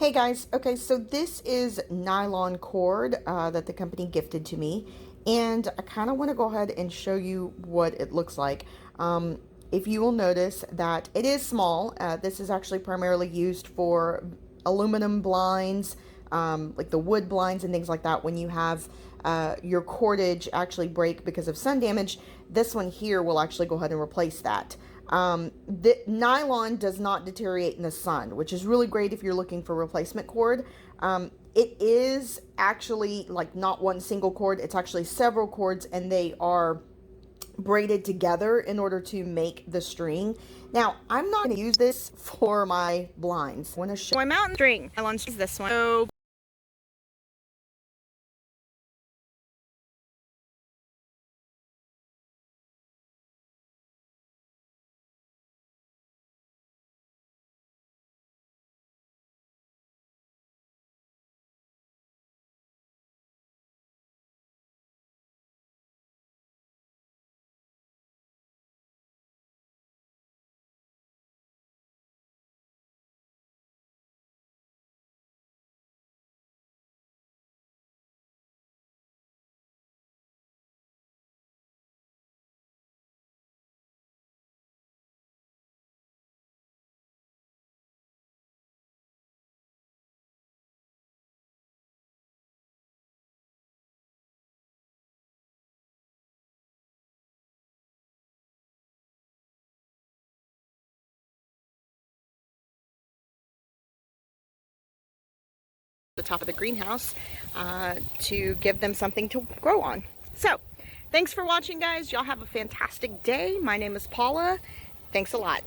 Hey guys, okay, so this is nylon cord that the company gifted to me, and I kind of want to go ahead and show you what it looks like. If you will notice that it is small, this is actually primarily used for aluminum blinds, like the wood blinds and things like that. When you have your cordage actually break because of sun damage, this one here will actually go ahead and replace that. The nylon does not deteriorate in the sun, which is really great if you're looking for replacement cord. It is actually like not one single cord, it's actually several cords, and they are braided together in order to make the string. Now, I'm not going to use this for my blinds. I want to show My mountain string. Nylon is this one. So the top of the greenhouse to give them something to grow on. So, thanks for watching, guys. Y'all have a fantastic day. My name is Paula. Thanks a lot.